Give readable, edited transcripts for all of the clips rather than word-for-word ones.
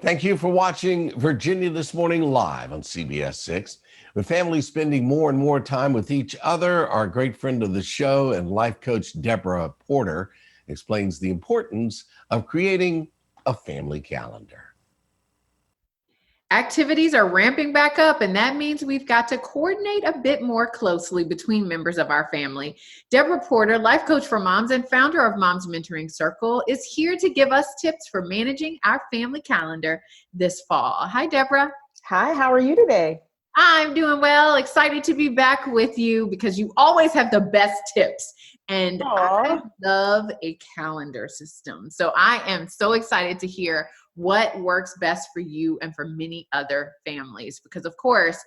Thank you for watching Virginia This Morning live on CBS 6. With families spending more and more time with each other, our great friend of the show and life coach Deborah Porter explains the importance of creating a family calendar. Activities are ramping back up, and that means we've got to coordinate a bit more closely between members of our family. Deborah Porter, life coach for moms and founder of Moms Mentoring Circle, is here to give us tips for managing our family calendar this fall. Hi, Deborah. Hi, how are you today? I'm doing well. Excited to be back with you because you always have the best tips. And I love a calendar system. So I am so excited to hear what works best for you and for many other families. Because of course,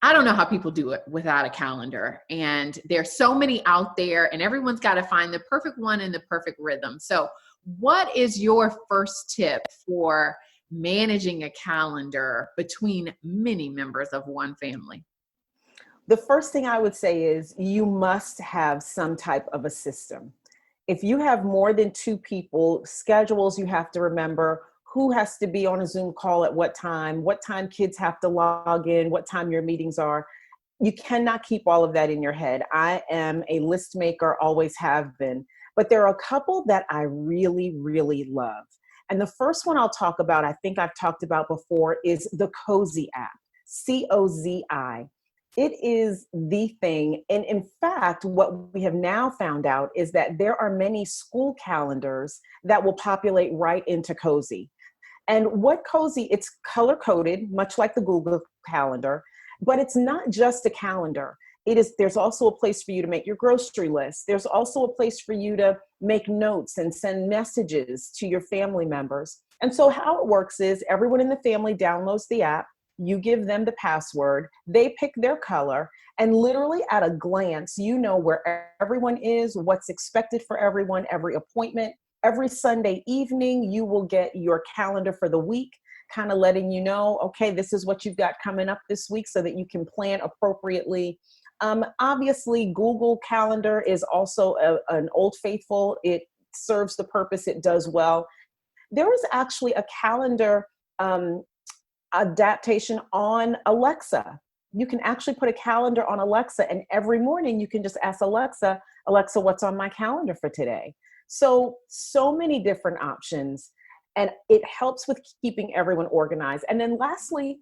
I don't know how people do it without a calendar. And there's so many out there and everyone's got to find the perfect one and the perfect rhythm. So what is your first tip for managing a calendar between many members of one family? The first thing I would say is you must have some type of a system. If you have more than two people, schedules you have to remember, who has to be on a Zoom call at what time kids have to log in, what time your meetings are. You cannot keep all of that in your head. I am a list maker, always have been, but there are a couple that I really, really love. And the first one I'll talk about, I think I've talked about before, is the Cozy app, COZI. It is the thing. And in fact, what we have now found out is that there are many school calendars that will populate right into Cozy. And what Cozy, it's color coded, much like the Google Calendar, but it's not just a calendar. There's also a place for you to make your grocery list. There's also a place for you to make notes and send messages to your family members. And so how it works is everyone in the family downloads the app. You give them the password, they pick their color, and literally at a glance, you know where everyone is, what's expected for everyone, every appointment. Every Sunday evening, you will get your calendar for the week, kind of letting you know, okay, this is what you've got coming up this week so that you can plan appropriately. Obviously, Google Calendar is also an old faithful. It serves the purpose, it does well. There is actually a calendar adaptation on Alexa. You can actually put a calendar on Alexa, and every morning you can just ask Alexa, what's on my calendar for today? So many different options, and it helps with keeping everyone organized. And then lastly,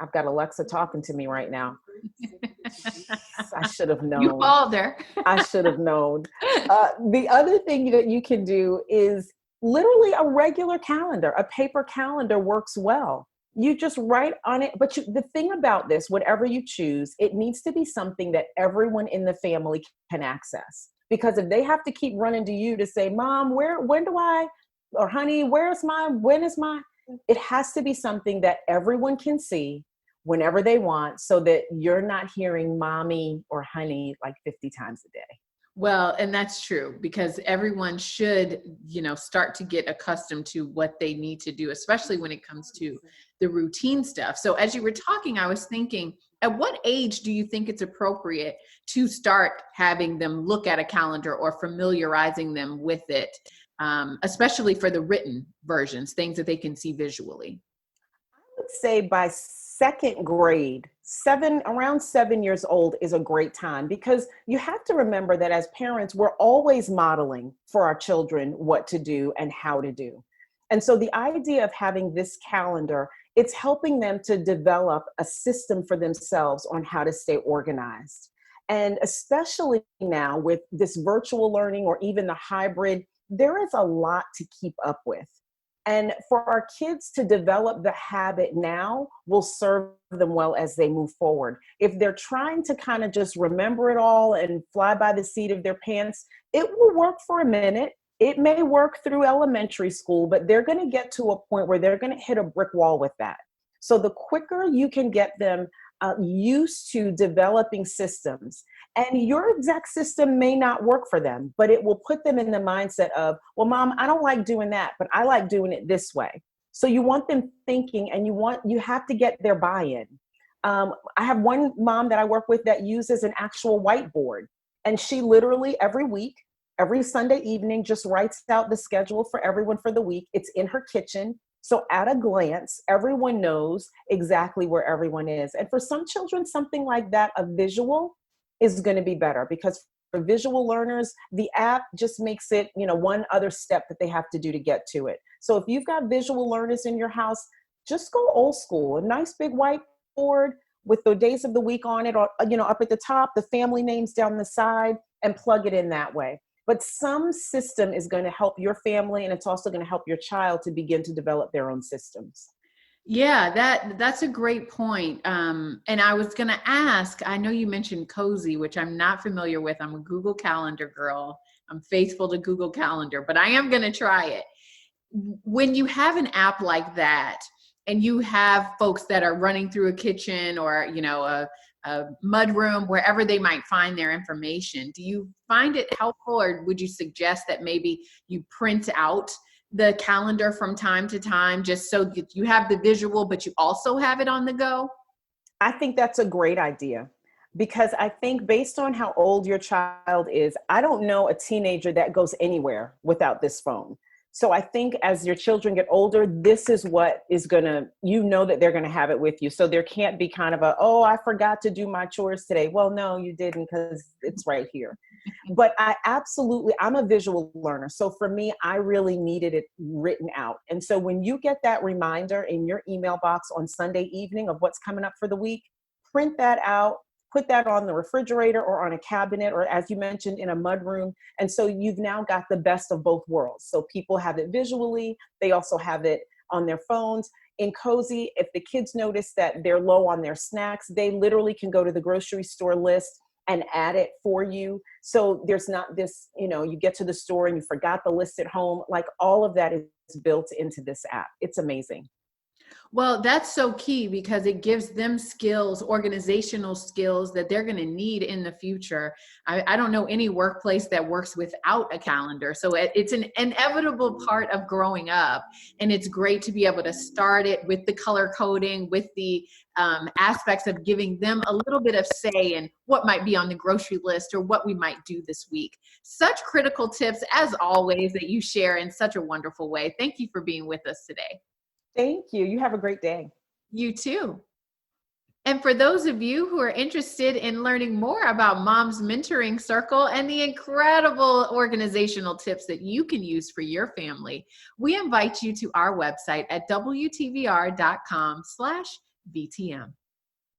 I've got Alexa talking to me right now. I should have known. You called her. I should have known. The other thing that you can do is literally a regular calendar. A paper calendar works well. You just write on it. But the thing about this, whatever you choose, it needs to be something that everyone in the family can access. Because if they have to keep running to you to say, Mom, when do I, or honey, when is my, it has to be something that everyone can see whenever they want, so that you're not hearing mommy or honey like 50 times a day. Well, and that's true, because everyone should, start to get accustomed to what they need to do, especially when it comes to the routine stuff. So as you were talking, I was thinking, at what age do you think it's appropriate to start having them look at a calendar or familiarizing them with it, especially for the written versions, things that they can see visually? I would say by second grade, around 7 years old is a great time, because you have to remember that as parents, we're always modeling for our children what to do and how to do. And so the idea of having this calendar, it's helping them to develop a system for themselves on how to stay organized. And especially now with this virtual learning or even the hybrid, there is a lot to keep up with. And for our kids to develop the habit now will serve them well as they move forward. If they're trying to kind of just remember it all and fly by the seat of their pants, it will work for a minute. It may work through elementary school, but they're going to get to a point where they're going to hit a brick wall with that. So the quicker you can get them used to developing systems, and your exact system may not work for them, but it will put them in the mindset of, well, Mom, I don't like doing that, but I like doing it this way. So you want them thinking, and you have to get their buy-in. I have one mom that I work with that uses an actual whiteboard, and she literally every week, every Sunday evening, just writes out the schedule for everyone for the week. It's in her kitchen. So at a glance, everyone knows exactly where everyone is. And for some children, something like that, a visual is going to be better, because for visual learners, the app just makes it, one other step that they have to do to get to it. So if you've got visual learners in your house, just go old school, a nice big whiteboard with the days of the week on it, or, up at the top, the family names down the side, and plug it in that way. But some system is going to help your family, and it's also going to help your child to begin to develop their own systems. Yeah, that's a great point. And I was going to ask, I know you mentioned Cozy, which I'm not familiar with. I'm a Google Calendar girl. I'm faithful to Google Calendar, but I am going to try it. When you have an app like that, and you have folks that are running through a kitchen or, a mud room, wherever they might find their information, do you find it helpful, or would you suggest that maybe you print out the calendar from time to time, just so that you have the visual, but you also have it on the go? I think that's a great idea, because I think based on how old your child is, I don't know a teenager that goes anywhere without this phone. So I think as your children get older, this is what is that they're going to have it with you. So there can't be kind of oh, I forgot to do my chores today. Well, no, you didn't, because it's right here. But I'm a visual learner. So for me, I really needed it written out. And so when you get that reminder in your email box on Sunday evening of what's coming up for the week, print that out, put that on the refrigerator or on a cabinet, or as you mentioned, in a mud room. And so you've now got the best of both worlds. So people have it visually, they also have it on their phones. In Cozy, if the kids notice that they're low on their snacks, they literally can go to the grocery store list and add it for you. So there's not this, you get to the store and you forgot the list at home. Like, all of that is built into this app. It's amazing. Well, that's so key, because it gives them skills, organizational skills that they're going to need in the future. I don't know any workplace that works without a calendar. So it's an inevitable part of growing up. And it's great to be able to start it with the color coding, with the aspects of giving them a little bit of say in what might be on the grocery list or what we might do this week. Such critical tips, as always, that you share in such a wonderful way. Thank you for being with us today. Thank you. You have a great day. You too. And for those of you who are interested in learning more about Mom's Mentoring Circle and the incredible organizational tips that you can use for your family, we invite you to our website at WTVR.com/BTM.